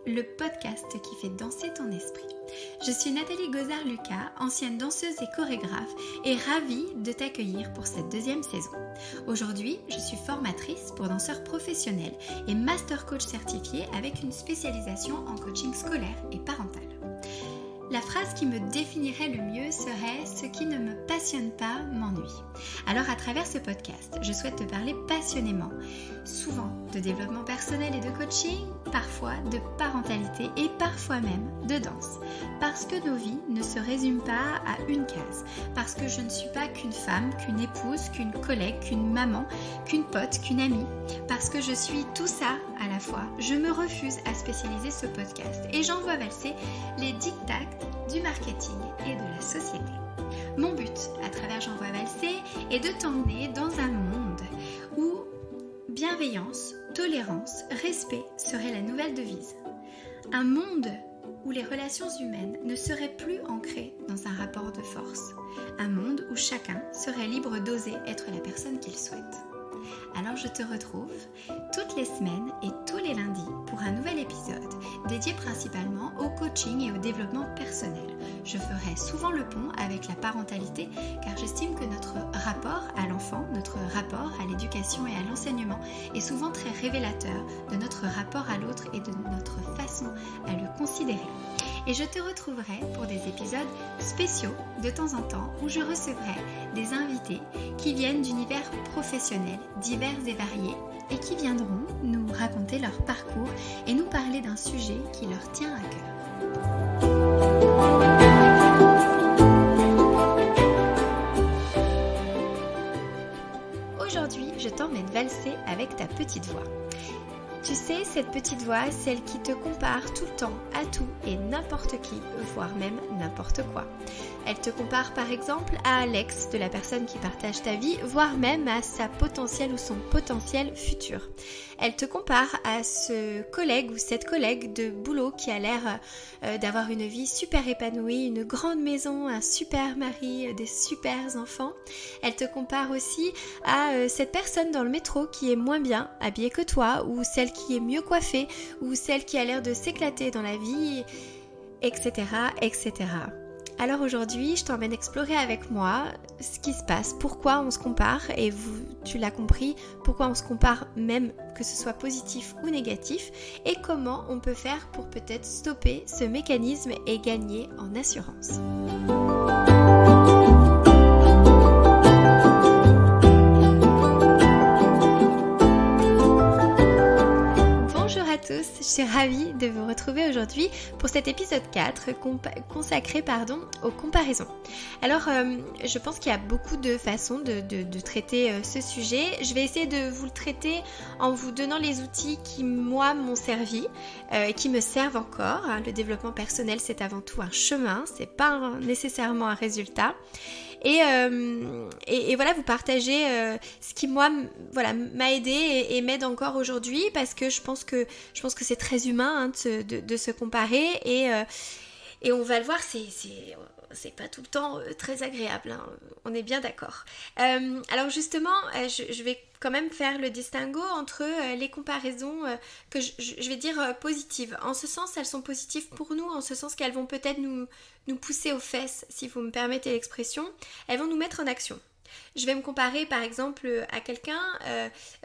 le podcast qui fait danser ton esprit. Je suis Nathalie Gozard-Lucas, ancienne danseuse et chorégraphe, et ravie de t'accueillir pour cette deuxième saison. Aujourd'hui, je suis formatrice pour danseurs professionnels et master coach certifié avec une spécialisation en coaching scolaire et parental. La phrase qui me définirait le mieux serait « Ce qui ne me passionne pas m'ennuie ». Alors à travers ce podcast, je souhaite te parler passionnément, souvent de développement personnel et de coaching, parfois de parentalité et parfois même de danse. Parce que nos vies ne se résument pas à une case. Parce que je ne suis pas qu'une femme, qu'une épouse, qu'une collègue, qu'une maman, qu'une pote, qu'une amie. Parce que je suis tout ça à la fois. Je me refuse à spécialiser ce podcast et j'envoie valser les dictats du marketing et de la société. Mon but à travers J'envoie valser est de t'emmener dans un monde où bienveillance, tolérance, respect serait la nouvelle devise. Un monde où les relations humaines ne seraient plus ancrées dans un rapport de force. Un monde où chacun serait libre d'oser être la personne qu'il souhaite. Alors je te retrouve toutes les semaines et tous les lundis pour un nouvel épisode dédié principalement au coaching et au développement personnel. Je ferai souvent le pont avec la parentalité car j'estime que notre rapport à l'enfant, notre rapport à l'éducation et à l'enseignement est souvent très révélateur de notre rapport à l'autre et de notre façon à le considérer. Et je te retrouverai pour des épisodes spéciaux de temps en temps où je recevrai des invités qui viennent d'univers professionnels divers et variés et qui viendront nous raconter leur parcours et nous parler d'un sujet qui leur tient à cœur. Aujourd'hui, je t'emmène valser avec ta petite voix. Tu sais, cette petite voix, celle qui te compare tout le temps à tout et n'importe qui, voire même n'importe quoi. Elle te compare par exemple à Alex, de la personne qui partage ta vie, voire même à sa potentielle ou son potentiel futur. Elle te compare à ce collègue ou cette collègue de boulot qui a l'air d'avoir une vie super épanouie, une grande maison, un super mari, des super enfants. Elle te compare aussi à cette personne dans le métro qui est moins bien habillée que toi, ou celle qui est mieux coiffée, ou celle qui a l'air de s'éclater dans la vie, etc., etc. Alors aujourd'hui, je t'emmène explorer avec moi ce qui se passe, pourquoi on se compare, et tu l'as compris, pourquoi on se compare même que ce soit positif ou négatif, et comment on peut faire pour peut-être stopper ce mécanisme et gagner en assurance. Je suis ravie de vous retrouver aujourd'hui pour cet épisode 4 consacré aux comparaisons. Alors, je pense qu'il y a beaucoup de façons de traiter ce sujet. Je vais essayer de vous le traiter en vous donnant les outils qui, moi, m'ont servi et qui me servent encore. Le développement personnel, c'est avant tout un chemin, c'est pas nécessairement un résultat. Et voilà, vous partagez ce qui moi m'a aidé et m'aide encore aujourd'hui, parce que je pense que c'est très humain de se comparer et on va le voir, c'est pas tout le temps très agréable, hein, on est bien d'accord. Alors justement, je vais quand même faire le distinguo entre les comparaisons que je vais dire positives. En ce sens, elles sont positives pour nous, en ce sens qu'elles vont peut-être nous pousser aux fesses, si vous me permettez l'expression. Elles vont nous mettre en action. Je vais me comparer par exemple à quelqu'un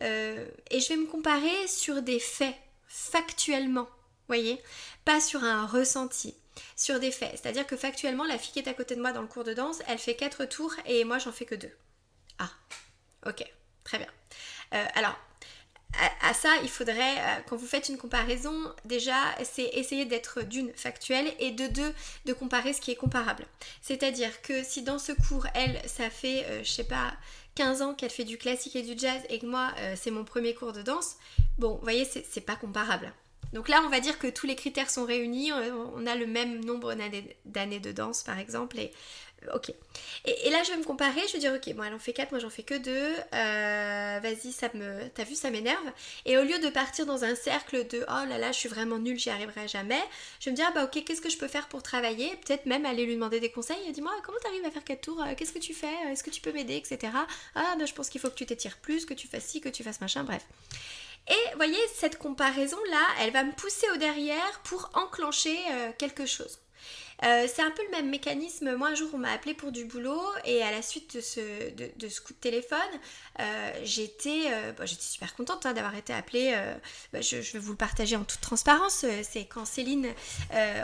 et je vais me comparer sur des faits, factuellement, voyez, pas sur un ressenti. Sur des faits, c'est-à-dire que factuellement, la fille qui est à côté de moi dans le cours de danse, elle fait 4 tours et moi j'en fais que 2. Ah, ok, très bien. Alors, à ça, il faudrait, quand vous faites une comparaison, déjà, c'est essayer d'être d'une factuelle et de deux, de comparer ce qui est comparable. C'est-à-dire que si dans ce cours, elle, ça fait, 15 ans qu'elle fait du classique et du jazz et que moi, c'est mon premier cours de danse, bon, vous voyez, c'est pas comparable. Donc là, on va dire que tous les critères sont réunis, on a le même nombre d'années de danse par exemple, et ok. Et là, je vais me comparer, je vais dire ok, bon, elle en fait 4, moi j'en fais que 2, vas-y, t'as vu, ça m'énerve. Et au lieu de partir dans un cercle de oh là là, je suis vraiment nulle, j'y arriverai jamais, je vais me dire bah ok, qu'est-ce que je peux faire pour travailler, peut-être même aller lui demander des conseils, dis-moi comment t'arrives à faire 4 tours, qu'est-ce que tu fais, est-ce que tu peux m'aider, etc. Ah bah je pense qu'il faut que tu t'étires plus, que tu fasses ci, que tu fasses machin, bref. Et vous voyez, cette comparaison-là, elle va me pousser au derrière pour enclencher quelque chose. C'est un peu le même mécanisme. Moi, un jour, on m'a appelé pour du boulot et à la suite de ce coup de téléphone, j'étais super contente d'avoir été appelée. Je vais vous le partager en toute transparence. C'est quand Céline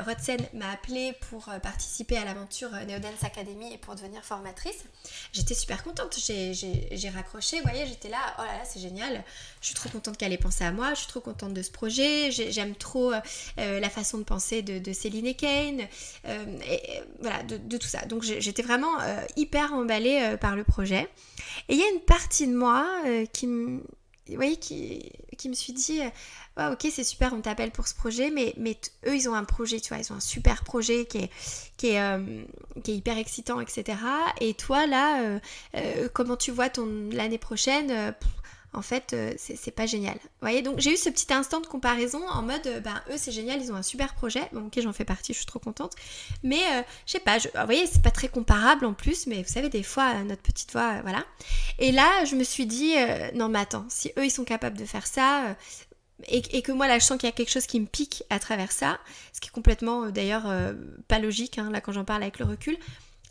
Rotzen m'a appelée pour participer à l'aventure Neodance Academy et pour devenir formatrice. J'étais super contente. J'ai raccroché. Vous voyez, j'étais là. Oh là là, c'est génial. Je suis trop contente qu'elle ait pensé à moi. Je suis trop contente de ce projet. J'aime trop la façon de penser de Céline et Kane. Voilà, de tout ça. Donc j'étais vraiment hyper emballée par le projet. Et il y a une partie de moi qui me suis dit ouais, ok, c'est super, on t'appelle pour ce projet, mais eux ils ont un projet, tu vois, ils ont un super projet qui est hyper excitant, etc. Et toi là, comment tu vois l'année prochaine en fait, c'est pas génial. Vous voyez, donc j'ai eu ce petit instant de comparaison en mode, eux c'est génial, ils ont un super projet. Bon, ok, j'en fais partie, je suis trop contente. Mais je sais pas, vous voyez, c'est pas très comparable en plus, mais vous savez, des fois, notre petite voix, voilà. Et là, je me suis dit, non mais attends, si eux ils sont capables de faire ça, et que moi là je sens qu'il y a quelque chose qui me pique à travers ça, ce qui est complètement d'ailleurs pas logique, hein, là quand j'en parle avec le recul,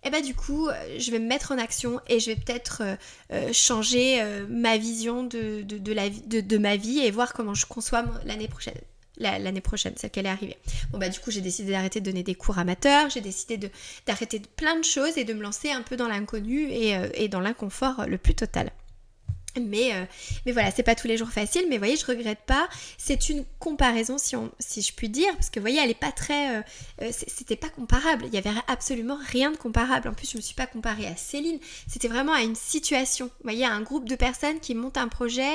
et bah du coup, je vais me mettre en action et je vais peut-être changer ma vision de ma vie et voir comment je conçois l'année prochaine. L'année prochaine, celle qu'elle est arrivée. Bon bah du coup j'ai décidé d'arrêter de donner des cours amateurs, j'ai décidé d'arrêter plein de choses et de me lancer un peu dans l'inconnu et dans l'inconfort le plus total. Mais voilà, c'est pas tous les jours facile, mais vous voyez, je regrette pas. C'est une comparaison, si je puis dire, parce que vous voyez, elle est pas très... c'était pas comparable, il y avait absolument rien de comparable. En plus, je me suis pas comparée à Céline, c'était vraiment à une situation. Vous voyez, à un groupe de personnes qui montent un projet,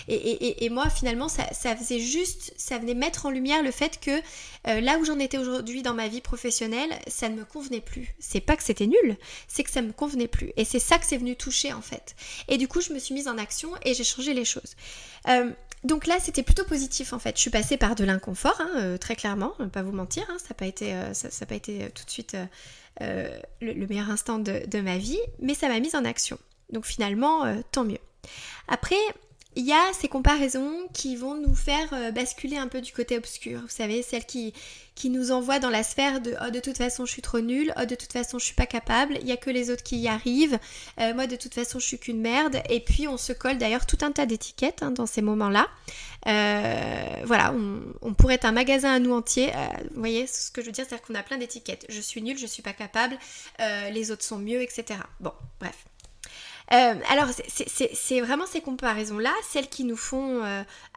et moi, finalement, ça faisait juste, ça venait mettre en lumière le fait que là où j'en étais aujourd'hui dans ma vie professionnelle, ça ne me convenait plus. C'est pas que c'était nul, c'est que ça me convenait plus. Et c'est ça que c'est venu toucher, en fait. Et du coup, je me suis mise en action et j'ai changé les choses. Donc là, c'était plutôt positif en fait. Je suis passée par de l'inconfort, très clairement, je ne vais pas vous mentir. Ça n'a pas été tout de suite le meilleur instant de ma vie, mais ça m'a mise en action. Donc finalement, tant mieux. Après, il y a ces comparaisons qui vont nous faire basculer un peu du côté obscur. Vous savez, celles qui nous envoient dans la sphère de « Oh, de toute façon, je suis trop nulle. Oh, de toute façon, je suis pas capable. Il n'y a que les autres qui y arrivent. Moi, de toute façon, je suis qu'une merde. » Et puis, on se colle d'ailleurs tout un tas d'étiquettes dans ces moments-là. Voilà, on pourrait être un magasin à nous entier. Vous voyez ce que je veux dire, c'est-à-dire qu'on a plein d'étiquettes. Je suis nulle, je suis pas capable. Les autres sont mieux, etc. Bon, bref. Alors c'est vraiment ces comparaisons-là, celles qui nous font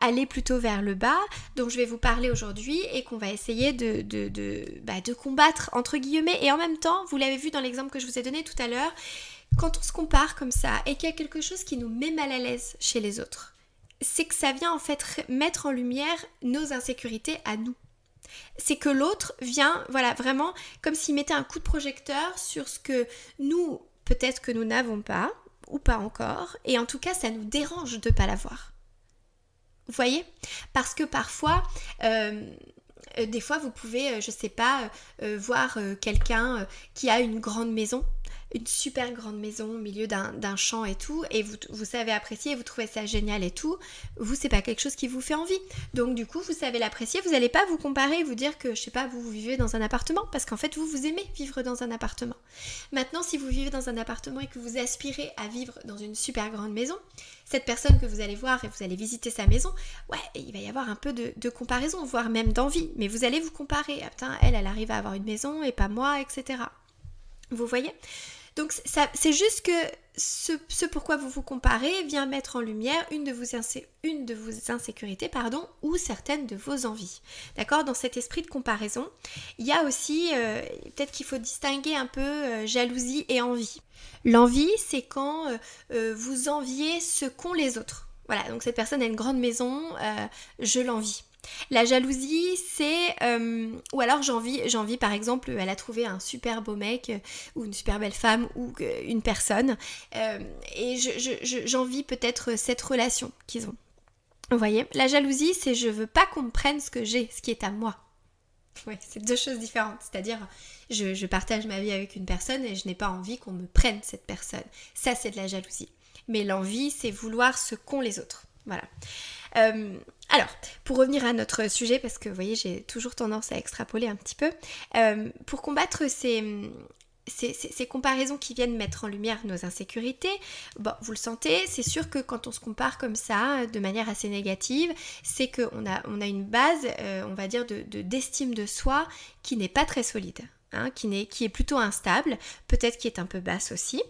aller plutôt vers le bas, dont je vais vous parler aujourd'hui et qu'on va essayer de combattre entre guillemets. Et en même temps, vous l'avez vu dans l'exemple que je vous ai donné tout à l'heure, quand on se compare comme ça et qu'il y a quelque chose qui nous met mal à l'aise chez les autres, c'est que ça vient en fait mettre en lumière nos insécurités à nous. C'est que l'autre vient, voilà, vraiment comme s'il mettait un coup de projecteur sur ce que nous, peut-être que nous n'avons pas, ou pas encore, et en tout cas ça nous dérange de ne pas l'avoir. Vous voyez ? Parce que parfois, des fois vous pouvez, je sais pas, voir quelqu'un qui a une grande maison, une super grande maison au milieu d'un champ et tout, et vous savez apprécier, vous trouvez ça génial et tout, vous c'est pas quelque chose qui vous fait envie. Donc du coup vous savez l'apprécier, vous n'allez pas vous comparer et vous dire que je sais pas, vous vivez dans un appartement, parce qu'en fait vous aimez vivre dans un appartement. Maintenant si vous vivez dans un appartement et que vous aspirez à vivre dans une super grande maison, cette personne que vous allez voir et vous allez visiter sa maison, ouais, il va y avoir un peu de comparaison, voire même d'envie, mais vous allez vous comparer, ah putain, elle arrive à avoir une maison et pas moi, etc. Vous voyez ? Donc c'est juste que ce pourquoi vous vous comparez vient mettre en lumière une de vos insécurités, ou certaines de vos envies. D'accord ? Dans cet esprit de comparaison, il y a aussi, peut-être qu'il faut distinguer un peu jalousie et envie. L'envie, c'est quand vous enviez ce qu'ont les autres. Voilà, donc cette personne a une grande maison, je l'envie. La jalousie, c'est... ou alors j'envie par exemple, elle a trouvé un super beau mec, ou une super belle femme, ou une personne, et j'envie peut-être cette relation qu'ils ont. Vous voyez ? La jalousie, c'est je veux pas qu'on me prenne ce que j'ai, ce qui est à moi. Oui, c'est deux choses différentes. C'est-à-dire, je partage ma vie avec une personne et je n'ai pas envie qu'on me prenne cette personne. Ça, c'est de la jalousie. Mais l'envie, c'est vouloir ce qu'ont les autres. Voilà. Alors, pour revenir à notre sujet, parce que vous voyez, j'ai toujours tendance à extrapoler un petit peu, pour combattre ces comparaisons qui viennent mettre en lumière nos insécurités, bon, vous le sentez, c'est sûr que quand on se compare comme ça, de manière assez négative, c'est qu'on a une base, on va dire, d'estime de soi qui n'est pas très solide, hein, qui est plutôt instable, peut-être qui est un peu basse aussi.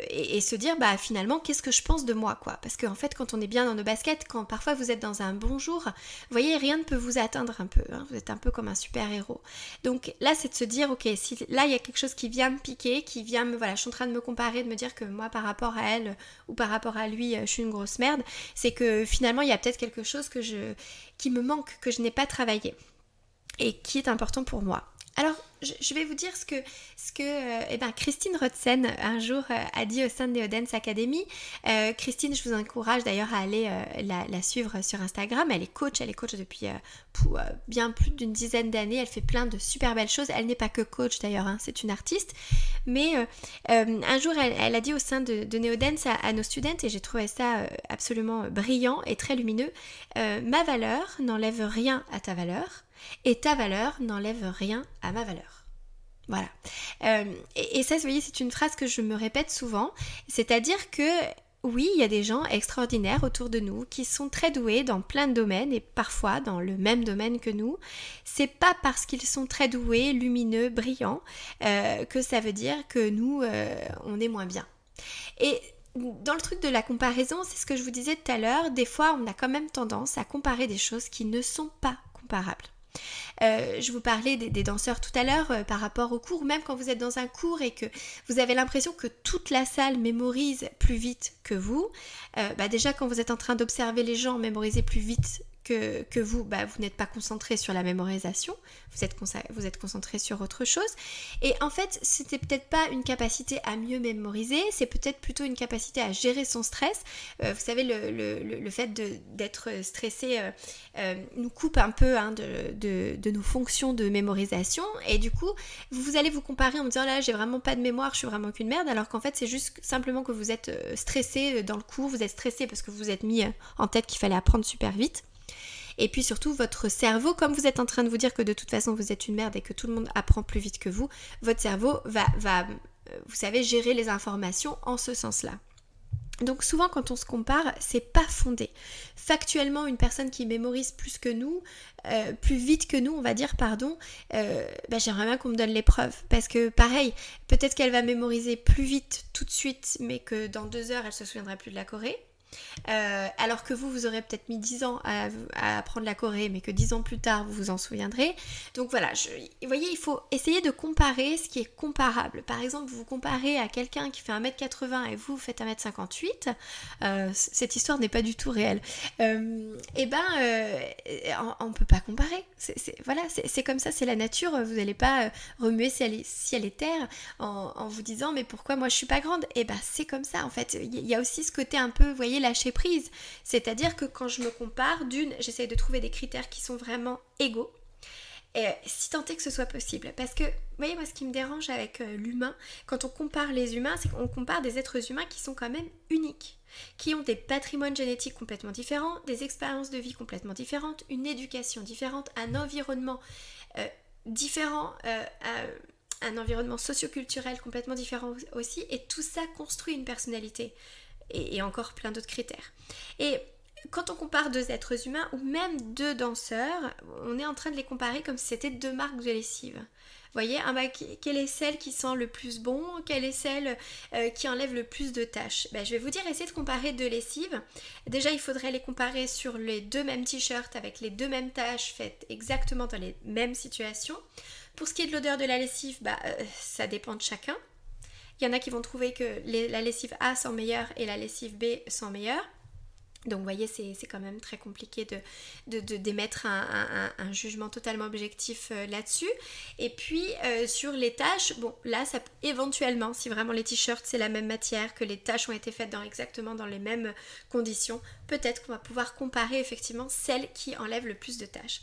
Et se dire bah finalement qu'est-ce que je pense de moi quoi, parce qu'en fait quand on est bien dans nos baskets, quand parfois vous êtes dans un bon jour, vous voyez rien ne peut vous atteindre un peu, hein, vous êtes un peu comme un super héros. Donc là c'est de se dire ok, si là il y a quelque chose qui vient me piquer, qui vient me, voilà, je suis en train de me comparer, de me dire que moi par rapport à elle ou par rapport à lui je suis une grosse merde, c'est que finalement il y a peut-être quelque chose qui me manque, que je n'ai pas travaillé et qui est important pour moi. Alors, je vais vous dire ce que Christine Rotzen un jour a dit au sein de Neodance Academy. Christine, je vous encourage d'ailleurs à aller la suivre sur Instagram. Elle est coach depuis bien plus d'une dizaine d'années. Elle fait plein de super belles choses. Elle n'est pas que coach d'ailleurs, hein, c'est une artiste. Mais un jour, elle a dit au sein de Neodance à nos students, et j'ai trouvé ça absolument brillant et très lumineux, ma valeur n'enlève rien à ta valeur. Et ta valeur n'enlève rien à ma valeur. Voilà. Et ça, vous voyez, c'est une phrase que je me répète souvent. C'est-à-dire que, oui, il y a des gens extraordinaires autour de nous qui sont très doués dans plein de domaines et parfois dans le même domaine que nous. C'est pas parce qu'ils sont très doués, lumineux, brillants que ça veut dire que nous, on est moins bien. Et dans le truc de la comparaison, c'est ce que je vous disais tout à l'heure, des fois, on a quand même tendance à comparer des choses qui ne sont pas comparables. Je vous parlais des danseurs tout à l'heure par rapport au cours, même quand vous êtes dans un cours et que vous avez l'impression que toute la salle mémorise plus vite que vous, déjà quand vous êtes en train d'observer les gens mémoriser plus vite que vous, vous n'êtes pas concentré sur la mémorisation, vous êtes concentré sur autre chose. Et en fait, c'était peut-être pas une capacité à mieux mémoriser, c'est peut-être plutôt une capacité à gérer son stress. Vous savez, le fait d'être stressé nous coupe un peu de nos fonctions de mémorisation. Et du coup, vous allez vous comparer en me disant là, j'ai vraiment pas de mémoire, je suis vraiment qu'une merde, alors qu'en fait, c'est juste simplement que vous êtes stressé dans le cours, vous êtes stressé parce que vous vous êtes mis en tête qu'il fallait apprendre super vite. Et puis surtout, votre cerveau, comme vous êtes en train de vous dire que de toute façon vous êtes une merde et que tout le monde apprend plus vite que vous, votre cerveau va vous savez, gérer les informations en ce sens-là. Donc souvent quand on se compare, c'est pas fondé. Factuellement, une personne qui mémorise plus que nous, plus vite que nous, on va dire, j'aimerais bien qu'on me donne les preuves. Parce que pareil, peut-être qu'elle va mémoriser plus vite tout de suite, mais que dans 2 heures, elle se souviendra plus de la Corée. Alors que vous aurez peut-être mis 10 ans à apprendre la Corée, mais que 10 ans plus tard vous vous en souviendrez. Donc voilà, vous voyez, il faut essayer de comparer ce qui est comparable. Par exemple, vous vous comparez à quelqu'un qui fait 1m80 et vous faites 1m58, cette histoire n'est pas du tout réelle. On ne peut pas comparer. C'est comme ça, c'est la nature. Vous n'allez pas remuer ciel et terre en vous disant mais pourquoi moi je suis pas grande. C'est comme ça en fait. Il y a aussi ce côté un peu, vous voyez, lâcher prise. C'est-à-dire que quand je me compare, j'essaye de trouver des critères qui sont vraiment égaux. Si tant est que ce soit possible. Parce que, vous voyez, moi ce qui me dérange avec l'humain, quand on compare les humains, c'est qu'on compare des êtres humains qui sont quand même uniques, qui ont des patrimoines génétiques complètement différents, des expériences de vie complètement différentes, une éducation différente, un environnement différent, un environnement socio-culturel complètement différent aussi, et tout ça construit une personnalité. Et encore plein d'autres critères. Et quand on compare 2 êtres humains ou même 2 danseurs, on est en train de les comparer comme si c'était 2 marques de lessive. Vous voyez, quelle est celle qui sent le plus bon, quelle est celle qui enlève le plus de taches. Je vais vous dire, essayez de comparer 2 lessives. Déjà, il faudrait les comparer sur les 2 mêmes t-shirts avec les 2 mêmes taches faites exactement dans les mêmes situations. Pour ce qui est de l'odeur de la lessive, ça dépend de chacun. Il y en a qui vont trouver que la lessive A sent meilleure et la lessive B sent meilleure. Donc vous voyez, c'est quand même très compliqué d'émettre un jugement totalement objectif là-dessus. Et puis sur les taches, là ça éventuellement, si vraiment les t-shirts c'est la même matière, que les taches ont été faites exactement dans les mêmes conditions, peut-être qu'on va pouvoir comparer effectivement celles qui enlèvent le plus de taches.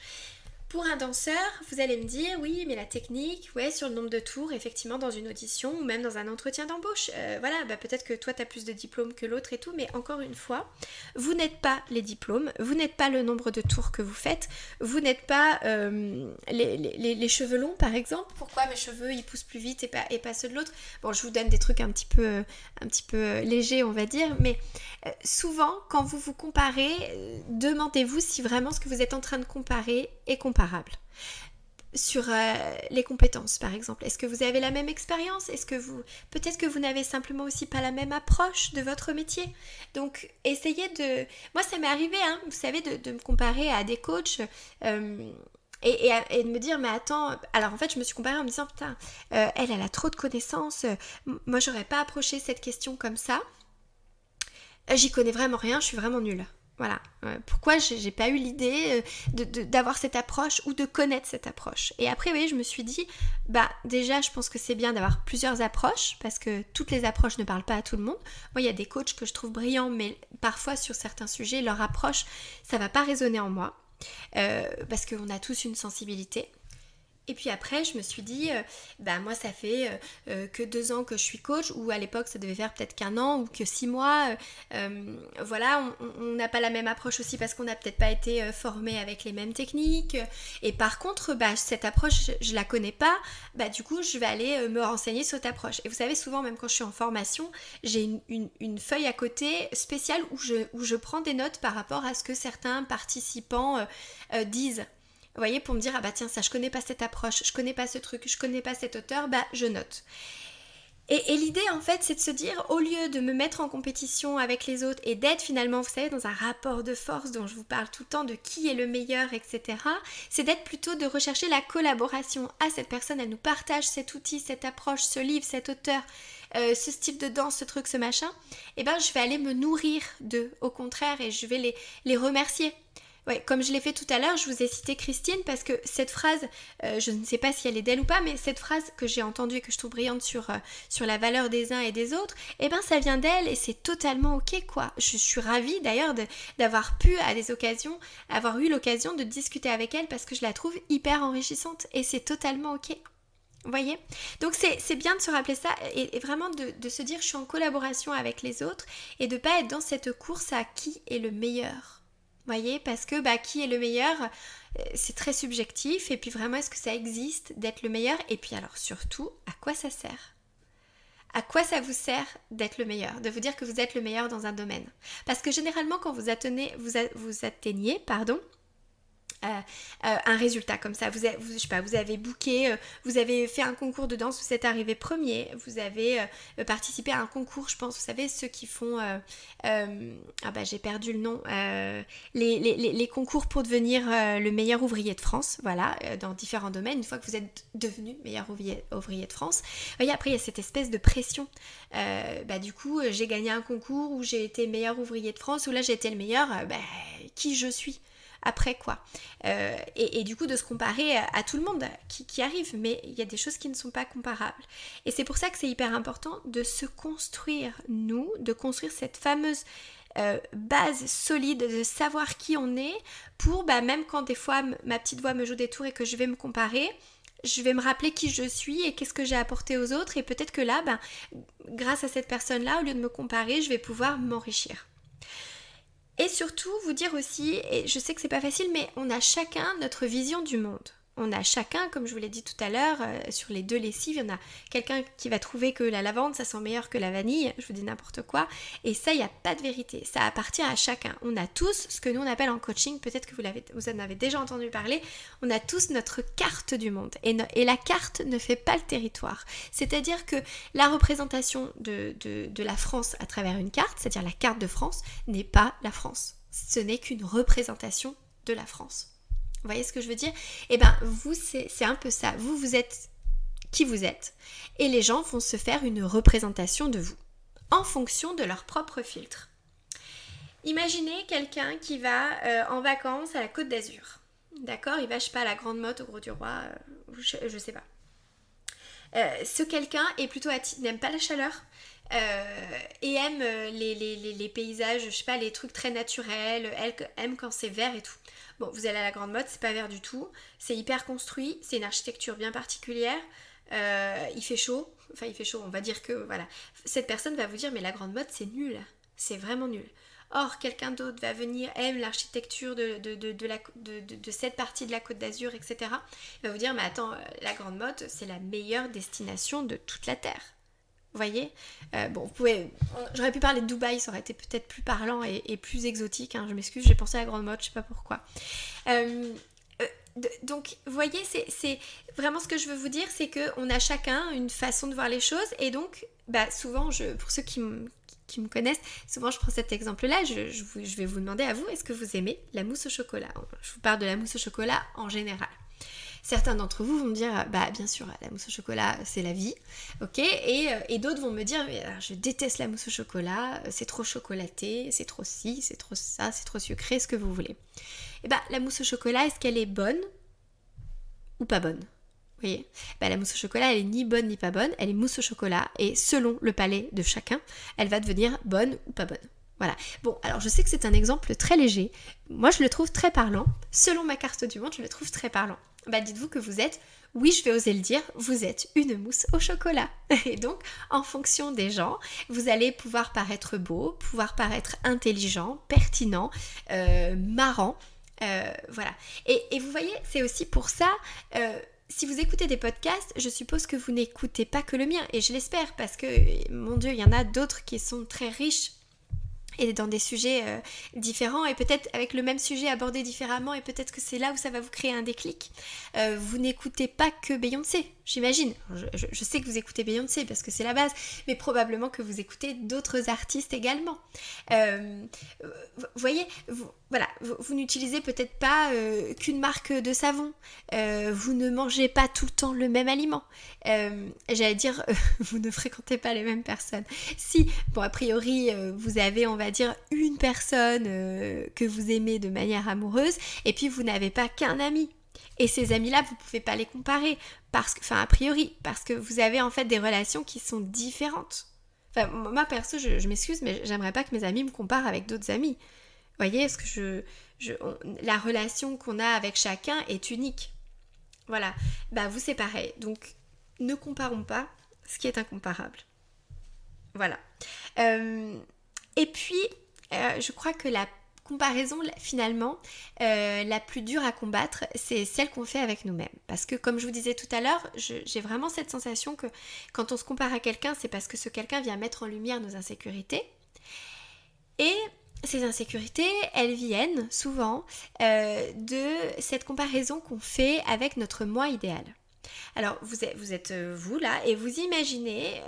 Pour un danseur, vous allez me dire, oui, mais la technique, ouais, sur le nombre de tours, effectivement, dans une audition ou même dans un entretien d'embauche. Voilà, peut-être que toi, tu as plus de diplômes que l'autre et tout, mais encore une fois, vous n'êtes pas les diplômes, vous n'êtes pas le nombre de tours que vous faites, vous n'êtes pas les cheveux longs, par exemple. Pourquoi mes cheveux, ils poussent plus vite et pas ceux de l'autre? Bon, je vous donne des trucs un petit peu légers, on va dire, mais souvent, quand vous vous comparez, demandez-vous si vraiment ce que vous êtes en train de comparer est comparable. Sur les compétences par exemple, est-ce que vous avez la même expérience? Peut-être que vous n'avez simplement aussi pas la même approche de votre métier, donc essayez de, moi ça m'est arrivé vous savez, de me comparer à des coachs et de me dire mais attends, alors en fait je me suis comparée en me disant putain, elle a trop de connaissances, moi j'aurais pas approché cette question comme ça, j'y connais vraiment rien, je suis vraiment nulle. Voilà. Pourquoi j'ai pas eu l'idée d'avoir cette approche ou de connaître cette approche. Et après, oui, je me suis dit, déjà, je pense que c'est bien d'avoir plusieurs approches parce que toutes les approches ne parlent pas à tout le monde. Moi, il y a des coachs que je trouve brillants, mais parfois sur certains sujets, leur approche, ça va pas résonner en moi parce qu'on a tous une sensibilité. Et puis après, je me suis dit, moi ça fait que 2 ans que je suis coach, ou à l'époque ça devait faire peut-être qu'1 an ou que 6 mois. Voilà, on n'a pas la même approche aussi parce qu'on n'a peut-être pas été formé avec les mêmes techniques. Et par contre, cette approche, je la connais pas. Du coup, je vais aller me renseigner sur cette approche. Et vous savez, souvent, même quand je suis en formation, j'ai une feuille à côté spéciale où je prends des notes par rapport à ce que certains participants disent. Vous voyez, pour me dire, tiens, ça, je connais pas cette approche, je connais pas ce truc, je connais pas cet auteur, je note. Et l'idée, en fait, c'est de se dire, au lieu de me mettre en compétition avec les autres et d'être finalement, vous savez, dans un rapport de force dont je vous parle tout le temps, de qui est le meilleur, etc., c'est d'être plutôt de rechercher la collaboration. Ah, cette personne, elle nous partage cet outil, cette approche, ce livre, cet auteur, ce style de danse, ce truc, ce machin. Je vais aller me nourrir d'eux, au contraire, et je vais les remercier. Ouais, comme je l'ai fait tout à l'heure, je vous ai cité Christine parce que cette phrase, je ne sais pas si elle est d'elle ou pas, mais cette phrase que j'ai entendue et que je trouve brillante sur la valeur des uns et des autres, ça vient d'elle et c'est totalement ok quoi. Je suis ravie d'ailleurs d'avoir pu à des occasions, avoir eu l'occasion de discuter avec elle parce que je la trouve hyper enrichissante et c'est totalement ok. Vous voyez? Donc c'est bien de se rappeler ça et vraiment de se dire je suis en collaboration avec les autres et de ne pas être dans cette course à qui est le meilleur. Voyez, parce que qui est le meilleur, c'est très subjectif et puis vraiment est-ce que ça existe d'être le meilleur et puis alors surtout à quoi ça sert? À quoi ça vous sert d'être le meilleur, de vous dire que vous êtes le meilleur dans un domaine? Parce que généralement quand vous atteignez un résultat comme ça, vous avez booké, vous avez fait un concours de danse, vous êtes arrivé premier, vous avez participé à un concours, je pense, vous savez, ceux qui font, j'ai perdu le nom, les concours pour devenir le meilleur ouvrier de France, voilà, dans différents domaines, une fois que vous êtes devenu meilleur ouvrier de France, vous voyez, après il y a cette espèce de pression, du coup j'ai gagné un concours où j'ai été meilleur ouvrier de France, où là j'ai été le meilleur, qui je suis après quoi et du coup de se comparer à tout le monde qui arrive, mais il y a des choses qui ne sont pas comparables et c'est pour ça que c'est hyper important de se construire, de construire cette fameuse base solide, de savoir qui on est pour même quand des fois ma petite voix me joue des tours et que je vais me comparer, je vais me rappeler qui je suis et qu'est-ce que j'ai apporté aux autres et peut-être que là, grâce à cette personne-là, au lieu de me comparer, je vais pouvoir m'enrichir. Et surtout, vous dire aussi, et je sais que c'est pas facile, mais on a chacun notre vision du monde. On a chacun, comme je vous l'ai dit tout à l'heure, sur les 2 lessives, il y en a quelqu'un qui va trouver que la lavande, ça sent meilleur que la vanille, je vous dis n'importe quoi, et ça, il n'y a pas de vérité, ça appartient à chacun. On a tous ce que nous on appelle en coaching, peut-être que vous en avez déjà entendu parler, on a tous notre carte du monde, et la carte ne fait pas le territoire. C'est-à-dire que la représentation de la France à travers une carte, c'est-à-dire la carte de France, n'est pas la France. Ce n'est qu'une représentation de la France. Vous voyez ce que je veux dire? Vous, c'est un peu ça. Vous êtes qui vous êtes. Et les gens vont se faire une représentation de vous en fonction de leur propre filtre. Imaginez quelqu'un qui va en vacances à la Côte d'Azur. D'accord? Il va, je sais pas, à la Grande Motte, au Gros du Roi, je sais pas. Ce quelqu'un est plutôt n'aime pas la chaleur, et aime les paysages, je sais pas, les trucs très naturels, elle aime quand c'est vert et tout. Bon, vous allez à la grande mode, c'est pas vert du tout, c'est hyper construit, c'est une architecture bien particulière, il fait chaud, on va dire que voilà. Cette personne va vous dire mais la grande mode c'est nul, c'est vraiment nul. Or, quelqu'un d'autre va venir, aime l'architecture de cette partie de la Côte d'Azur, etc. Il va vous dire mais attends, la grande mode c'est la meilleure destination de toute la Terre. Vous voyez, bon, j'aurais pu parler de Dubaï, ça aurait été peut-être plus parlant et plus exotique. Hein, je m'excuse, j'ai pensé à la grande mode, je sais pas pourquoi. Donc, vous voyez, c'est vraiment ce que je veux vous dire, c'est qu'on a chacun une façon de voir les choses. Et donc, souvent, pour ceux qui me connaissent, souvent je prends cet exemple-là, je vais vous demander à vous, est-ce que vous aimez la mousse au chocolat ? Je vous parle de la mousse au chocolat en général. Certains d'entre vous vont me dire, bien sûr, la mousse au chocolat, c'est la vie, ok ? Et d'autres vont me dire, je déteste la mousse au chocolat, c'est trop chocolaté, c'est trop ci, c'est trop ça, c'est trop sucré, ce que vous voulez. Et la mousse au chocolat, est-ce qu'elle est bonne ou pas bonne ? Vous voyez ? La mousse au chocolat, elle est ni bonne ni pas bonne, elle est mousse au chocolat, et selon le palais de chacun, elle va devenir bonne ou pas bonne. Voilà. Bon, alors je sais que c'est un exemple très léger. Moi, je le trouve très parlant. Selon ma carte du monde, je le trouve très parlant. Dites-vous que vous êtes, oui, je vais oser le dire, vous êtes une mousse au chocolat. Et donc, en fonction des gens, vous allez pouvoir paraître beau, pouvoir paraître intelligent, pertinent, marrant. Voilà. Et vous voyez, c'est aussi pour ça... si vous écoutez des podcasts, je suppose que vous n'écoutez pas que le mien, et je l'espère, parce que, mon Dieu, il y en a d'autres qui sont très riches et dans des sujets différents, et peut-être avec le même sujet abordé différemment, et peut-être que c'est là où ça va vous créer un déclic. Vous n'écoutez pas que Beyoncé, j'imagine. Je sais que vous écoutez Beyoncé parce que c'est la base, mais probablement que vous écoutez d'autres artistes également. Vous voyez, vous n'utilisez peut-être pas qu'une marque de savon. Vous ne mangez pas tout le temps le même aliment. J'allais dire, vous ne fréquentez pas les mêmes personnes. Si, bon, a priori, vous avez, on va dire, une personne que vous aimez de manière amoureuse, et puis vous n'avez pas qu'un ami. Et ces amis-là, vous ne pouvez pas les comparer, a priori, parce que vous avez en fait des relations qui sont différentes. Enfin, moi perso, je m'excuse, mais j'aimerais pas que mes amis me comparent avec d'autres amis. Vous voyez, parce que la relation qu'on a avec chacun est unique. Voilà, vous c'est pareil. Donc, ne comparons pas ce qui est incomparable. Voilà. Et puis, je crois que la comparaison, finalement, la plus dure à combattre, c'est celle qu'on fait avec nous-mêmes. Parce que, comme je vous disais tout à l'heure, j'ai vraiment cette sensation que quand on se compare à quelqu'un, c'est parce que ce quelqu'un vient mettre en lumière nos insécurités. Et ces insécurités, elles viennent souvent de cette comparaison qu'on fait avec notre moi idéal. Alors, vous êtes vous là, et vous imaginez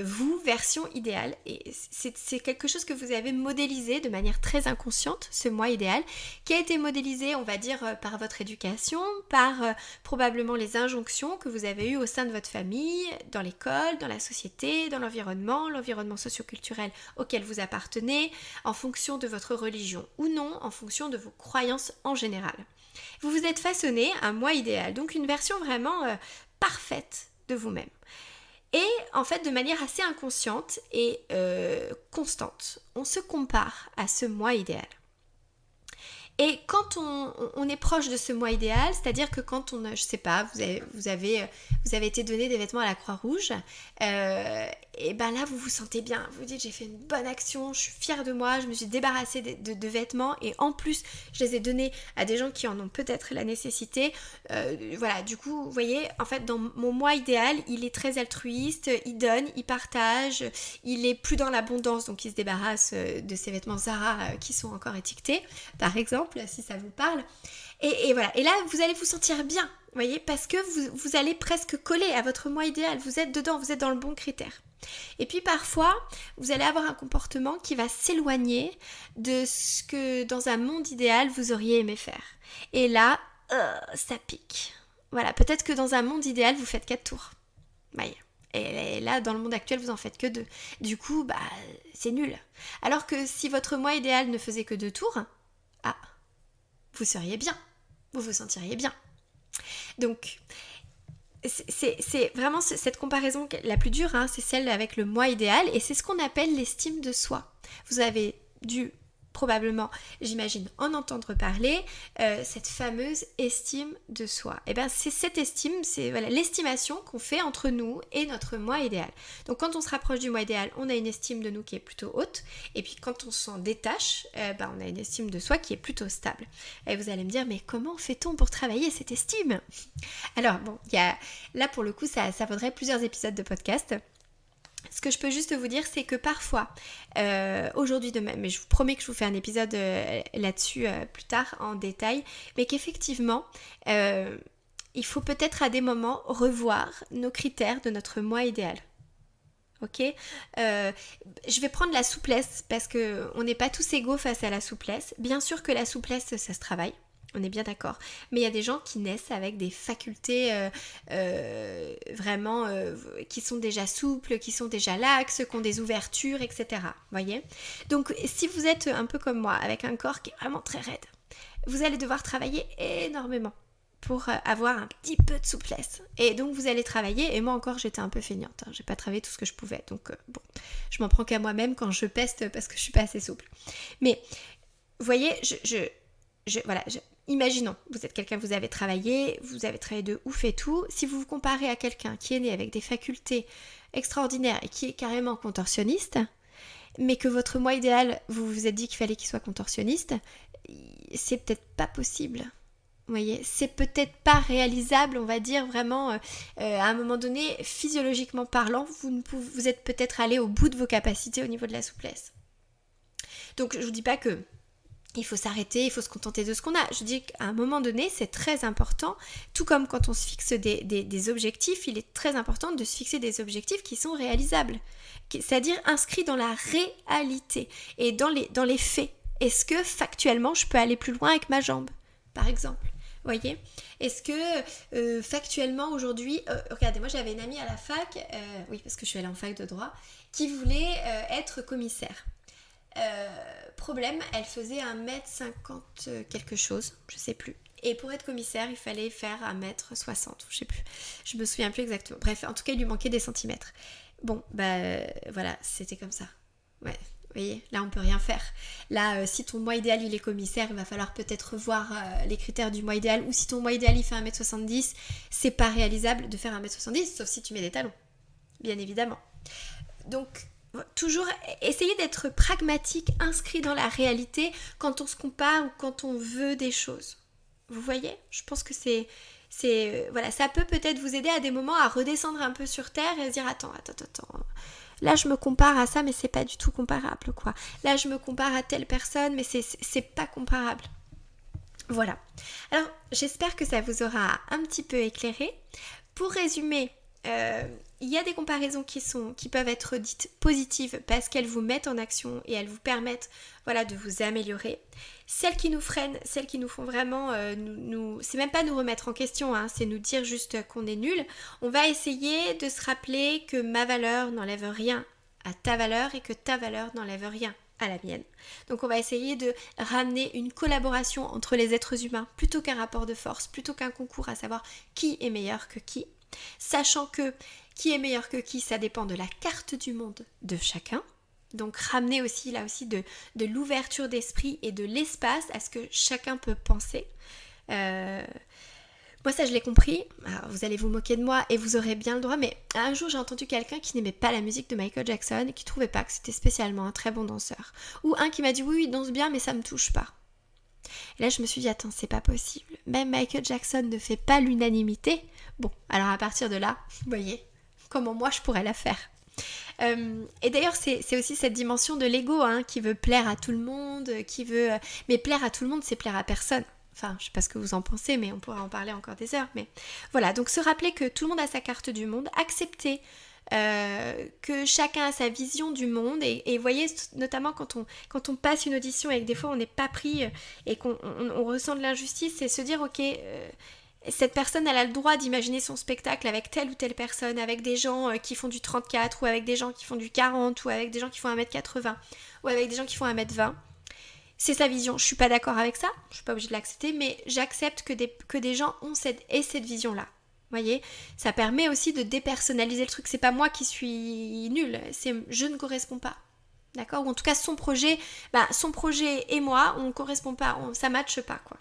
vous, version idéale. Et c'est quelque chose que vous avez modélisé de manière très inconsciente, ce moi idéal, qui a été modélisé, on va dire, par votre éducation, par probablement les injonctions que vous avez eues au sein de votre famille, dans l'école, dans la société, dans l'environnement socio-culturel auquel vous appartenez, en fonction de votre religion ou non, en fonction de vos croyances en général. Vous vous êtes façonné un moi idéal, donc une version vraiment parfaite de vous-même. Et en fait, de manière assez inconsciente et constante, on se compare à ce moi idéal. Et quand on est proche de ce moi idéal, c'est-à-dire que quand je sais pas, vous avez été donné des vêtements à la Croix-Rouge, et là vous vous sentez bien, vous vous dites j'ai fait une bonne action, je suis fière de moi, je me suis débarrassée de vêtements, et en plus je les ai donnés à des gens qui en ont peut-être la nécessité. Voilà, du coup vous voyez, en fait dans mon moi idéal, il est très altruiste, il donne, il partage, il est plus dans l'abondance, donc il se débarrasse de ces vêtements Zara qui sont encore étiquetés, par exemple, si ça vous parle. Et voilà, et là vous allez vous sentir bien, vous voyez, parce que vous allez presque coller à votre moi idéal, vous êtes dedans, vous êtes dans le bon critère. Et puis parfois, vous allez avoir un comportement qui va s'éloigner de ce que dans un monde idéal vous auriez aimé faire. Et là, ça pique. Voilà, peut-être que dans un monde idéal, vous faites 4 tours. Voyez. Et là, dans le monde actuel, vous en faites que 2. Du coup, c'est nul. Alors que si votre moi idéal ne faisait que 2 tours, vous seriez bien. Vous vous sentiriez bien. Donc, c'est vraiment cette comparaison la plus dure, hein, c'est celle avec le moi idéal, et c'est ce qu'on appelle l'estime de soi. Vous avez dû probablement, j'imagine, en entendre parler, cette fameuse estime de soi. Et bien c'est cette estime, c'est voilà, l'estimation qu'on fait entre nous et notre moi idéal. Donc quand on se rapproche du moi idéal, on a une estime de nous qui est plutôt haute, et puis quand on s'en détache, on a une estime de soi qui est plutôt stable. Et vous allez me dire, mais comment fait-on pour travailler cette estime? Alors bon, là pour le coup, ça vaudrait plusieurs épisodes de podcast. Ce que je peux juste vous dire, c'est que parfois, aujourd'hui demain, mais je vous promets que je vous fais un épisode là-dessus plus tard en détail, mais qu'effectivement, il faut peut-être à des moments revoir nos critères de notre moi idéal. Ok, je vais prendre la souplesse parce qu'on n'est pas tous égaux face à la souplesse. Bien sûr que la souplesse, ça se travaille. On est bien d'accord. Mais il y a des gens qui naissent avec des facultés vraiment qui sont déjà souples, qui sont déjà laxes, qui ont des ouvertures, etc. Voyez ? Donc si vous êtes un peu comme moi, avec un corps qui est vraiment très raide, vous allez devoir travailler énormément pour avoir un petit peu de souplesse. Et donc vous allez travailler, et moi encore j'étais un peu feignante, hein, j'ai pas travaillé tout ce que je pouvais. Donc bon, je m'en prends qu'à moi-même quand je peste parce que je suis pas assez souple. Mais vous voyez, imaginons, vous êtes quelqu'un, vous avez travaillé de ouf et tout. Si vous vous comparez à quelqu'un qui est né avec des facultés extraordinaires et qui est carrément contorsionniste, mais que votre moi idéal, vous vous êtes dit qu'il fallait qu'il soit contorsionniste, c'est peut-être pas possible. Vous voyez, c'est peut-être pas réalisable, on va dire vraiment, à un moment donné, physiologiquement parlant, vous êtes peut-être allé au bout de vos capacités au niveau de la souplesse. Donc je vous dis pas que il faut s'arrêter, il faut se contenter de ce qu'on a. Je dis qu'à un moment donné, c'est très important, tout comme quand on se fixe des objectifs, il est très important de se fixer des objectifs qui sont réalisables, c'est-à-dire inscrits dans la réalité et dans les faits. Est-ce que factuellement, je peux aller plus loin avec ma jambe, par exemple ? Voyez ? Est-ce que factuellement aujourd'hui, regardez, moi j'avais une amie à la fac, oui parce que je suis allée en fac de droit, qui voulait être commissaire. Problème, elle faisait 1m50 quelque chose, je sais plus. Et pour être commissaire, il fallait faire 1m60, je sais plus. Je me souviens plus exactement. Bref, en tout cas, il lui manquait des centimètres. Bon, voilà, c'était comme ça. Ouais, vous voyez, là on peut rien faire. Là, si ton moi idéal il est commissaire, il va falloir peut-être revoir les critères du moi idéal. Ou si ton moi idéal il fait 1m70, c'est pas réalisable de faire 1m70, sauf si tu mets des talons, bien évidemment. Donc, toujours essayer d'être pragmatique, inscrit dans la réalité quand on se compare ou quand on veut des choses. Vous voyez ? Je pense que voilà, ça peut peut-être vous aider à des moments à redescendre un peu sur terre et se dire attends. Là, je me compare à ça, mais c'est pas du tout comparable, quoi. Là, je me compare à telle personne, mais c'est pas comparable. Voilà. Alors, j'espère que ça vous aura un petit peu éclairé. Pour résumer, il y a des comparaisons qui peuvent être dites positives parce qu'elles vous mettent en action et elles vous permettent de vous améliorer. Celles qui nous freinent, celles qui nous font vraiment, c'est même pas nous remettre en question, hein, c'est nous dire juste qu'on est nul. On va essayer de se rappeler que ma valeur n'enlève rien à ta valeur et que ta valeur n'enlève rien à la mienne. Donc on va essayer de ramener une collaboration entre les êtres humains plutôt qu'un rapport de force, plutôt qu'un concours à savoir qui est meilleur que qui. Sachant que qui est meilleur que qui, ça dépend de la carte du monde de chacun. Donc ramener aussi de l'ouverture d'esprit et de l'espace à ce que chacun peut penser. Moi ça je l'ai compris, alors, vous allez vous moquer de moi et vous aurez bien le droit, mais un jour j'ai entendu quelqu'un qui n'aimait pas la musique de Michael Jackson et qui trouvait pas que c'était spécialement un très bon danseur. Ou un qui m'a dit oui il danse bien mais ça me touche pas. Et là je me suis dit attends c'est pas possible, même Michael Jackson ne fait pas l'unanimité. Bon alors à partir de là, vous voyez comment moi je pourrais la faire. Et d'ailleurs c'est aussi cette dimension de l'ego qui veut plaire à tout le monde, mais plaire à tout le monde c'est plaire à personne. Enfin, je sais pas ce que vous en pensez, mais on pourra en parler encore des heures. Mais voilà, donc se rappeler que tout le monde a sa carte du monde, accepter que chacun a sa vision du monde et voyez, notamment quand on passe une audition et que des fois on n'est pas pris et qu'on ressent de l'injustice, c'est se dire ok, cette personne elle a le droit d'imaginer son spectacle avec telle ou telle personne, avec des gens qui font du 34 ou avec des gens qui font du 40 ou avec des gens qui font 1m80 ou avec des gens qui font 1m20. C'est sa vision, je suis pas d'accord avec ça, je suis pas obligée de l'accepter, mais j'accepte que des gens ont cette vision-là. Voyez, ça permet aussi de dépersonnaliser le truc. C'est pas moi qui suis nulle, c'est je ne correspond pas. D'accord? Ou en tout cas son projet et moi, on ne correspond pas, ça ne matche pas quoi.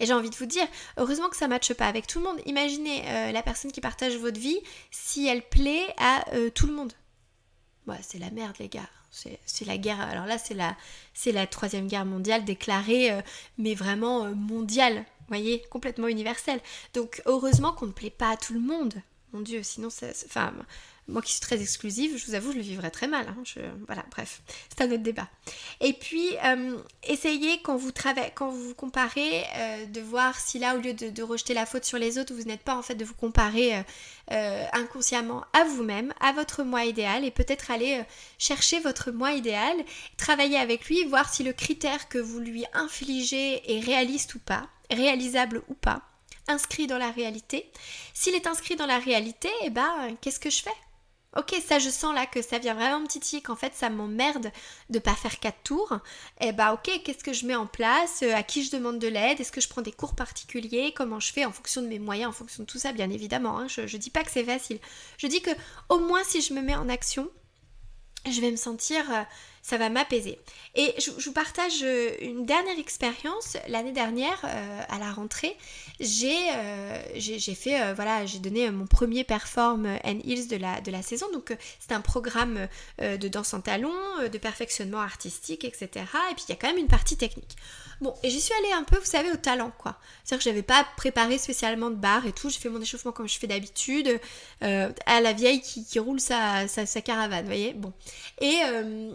Et j'ai envie de vous dire, heureusement que ça ne matche pas avec tout le monde. Imaginez la personne qui partage votre vie si elle plaît à tout le monde. Ouais, c'est la merde les gars. C'est la guerre. Alors là, c'est la 3e guerre mondiale déclarée, mais vraiment mondiale. Vous voyez, complètement universelle. Donc heureusement qu'on ne plaît pas à tout le monde. Mon Dieu, sinon, enfin, moi qui suis très exclusive, je vous avoue, je le vivrais très mal. Voilà, bref, c'est un autre débat. Et puis, essayez quand vous comparez, de voir si là, au lieu de rejeter la faute sur les autres, vous n'êtes pas en fait de vous comparer inconsciemment à vous-même, à votre moi idéal, et peut-être aller chercher votre moi idéal, travailler avec lui, voir si le critère que vous lui infligez est réaliste ou pas, réalisable ou pas, inscrit dans la réalité. S'il est inscrit dans la réalité, qu'est-ce que je fais ? Ok, ça je sens là que ça vient vraiment me titiller, qu'en fait ça m'emmerde de pas faire 4 tours. Ok, qu'est-ce que je mets en place ? À qui je demande de l'aide ? Est-ce que je prends des cours particuliers ? Comment je fais en fonction de mes moyens, en fonction de tout ça, bien évidemment. Je dis pas que c'est facile. Je dis que au moins si je me mets en action, je vais me sentir, ça va m'apaiser. Et je vous partage une dernière expérience. L'année dernière, à la rentrée, j'ai donné mon premier Perform and Heals de la saison. Donc c'est un programme de danse en talons, de perfectionnement artistique, etc. Et puis il y a quand même une partie technique. Bon, et j'y suis allée un peu, vous savez, au talent, quoi. C'est-à-dire que j'avais pas préparé spécialement de barre et tout. J'ai fait mon échauffement comme je fais d'habitude, à la vieille qui roule sa caravane, vous voyez. Bon. Et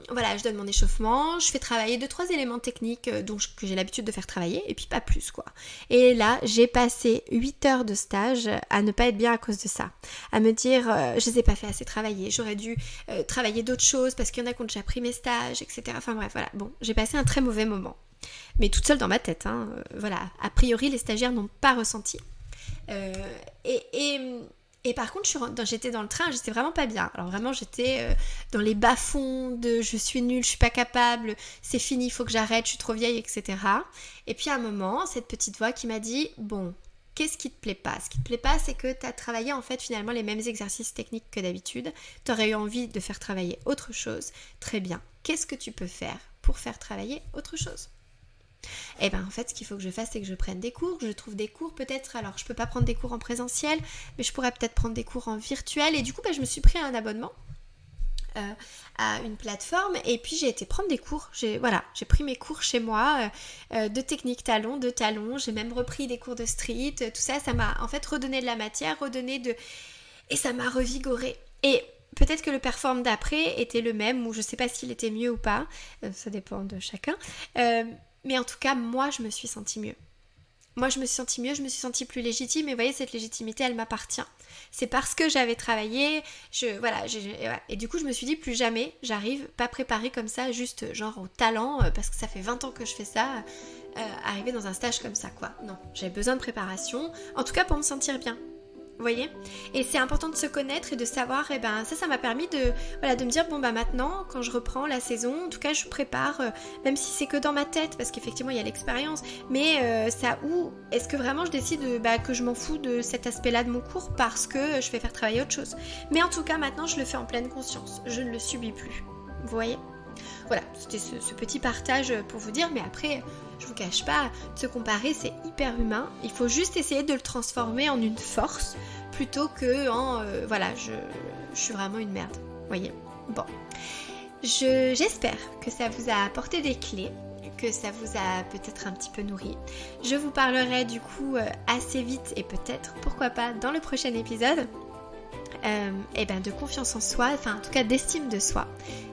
voilà, je donne mon échauffement, je fais travailler 2-3 éléments techniques que j'ai l'habitude de faire travailler, et puis pas plus, quoi. Et là, j'ai passé 8 heures de stage à ne pas être bien à cause de ça. À me dire, je les ai pas fait assez travailler, j'aurais dû travailler d'autres choses, parce qu'il y en a qui ont déjà pris mes stages, etc. Enfin bref, voilà. Bon, j'ai passé un très mauvais moment. Mais toute seule dans ma tête, voilà. A priori, les stagiaires n'ont pas ressenti. Et par contre, j'étais dans le train, j'étais vraiment pas bien. Alors vraiment, j'étais dans les bas-fonds de je suis nulle, je suis pas capable, c'est fini, il faut que j'arrête, je suis trop vieille, etc. Et puis à un moment, cette petite voix qui m'a dit, bon, qu'est-ce qui te plaît pas ? Ce qui te plaît pas, c'est que tu as travaillé en fait finalement les mêmes exercices techniques que d'habitude. Tu aurais eu envie de faire travailler autre chose. Très bien. Qu'est-ce que tu peux faire pour faire travailler autre chose ? Et en fait ce qu'il faut que je fasse, c'est que je prenne des cours, que je trouve des cours peut-être, alors je peux pas prendre des cours en présentiel, mais je pourrais peut-être prendre des cours en virtuel, et du coup je me suis pris un abonnement à une plateforme, et puis j'ai été prendre des cours, j'ai pris mes cours chez moi de technique de talons, j'ai même repris des cours de street, tout ça, ça m'a en fait redonné de la matière, et ça m'a revigorée. Et peut-être que le perform d'après était le même, ou je sais pas s'il était mieux ou pas, ça dépend de chacun, mais en tout cas, moi, je me suis sentie mieux. Moi, je me suis sentie mieux, je me suis sentie plus légitime. Et vous voyez, cette légitimité, elle m'appartient. C'est parce que j'avais travaillé, et du coup, je me suis dit, plus jamais, j'arrive pas préparée comme ça, juste genre au talent, parce que ça fait 20 ans que je fais ça, arriver dans un stage comme ça, quoi. Non, j'avais besoin de préparation, en tout cas pour me sentir bien. Vous voyez ? Et c'est important de se connaître et de savoir, ça m'a permis de me dire, maintenant, quand je reprends la saison, en tout cas, je prépare, même si c'est que dans ma tête, parce qu'effectivement, il y a l'expérience, mais est-ce que vraiment je décide que je m'en fous de cet aspect-là de mon cours parce que je vais faire travailler autre chose ? Mais en tout cas, maintenant, je le fais en pleine conscience. Je ne le subis plus. Vous voyez ? Voilà, c'était ce petit partage pour vous dire, mais après, je vous cache pas, se comparer c'est hyper humain, il faut juste essayer de le transformer en une force, plutôt que en, je suis vraiment une merde, vous voyez. Bon, j'espère que ça vous a apporté des clés, que ça vous a peut-être un petit peu nourri. Je vous parlerai du coup assez vite, et peut-être, pourquoi pas, dans le prochain épisode, de confiance en soi, enfin en tout cas d'estime de soi.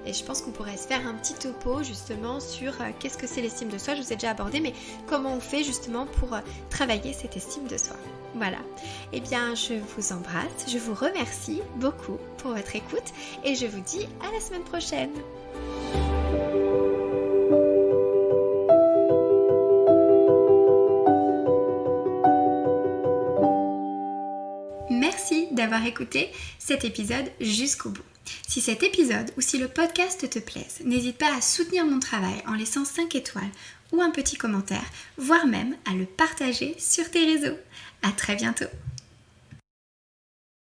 Et je pense qu'on pourrait se faire un petit topo justement sur qu'est-ce que c'est l'estime de soi. Je vous ai déjà abordé, mais comment on fait justement pour travailler cette estime de soi. Voilà. Je vous embrasse, je vous remercie beaucoup pour votre écoute, et je vous dis à la semaine prochaine. Merci d'avoir écouté cet épisode jusqu'au bout. Si cet épisode ou si le podcast te plaise, n'hésite pas à soutenir mon travail en laissant 5 étoiles ou un petit commentaire, voire même à le partager sur tes réseaux. À très bientôt.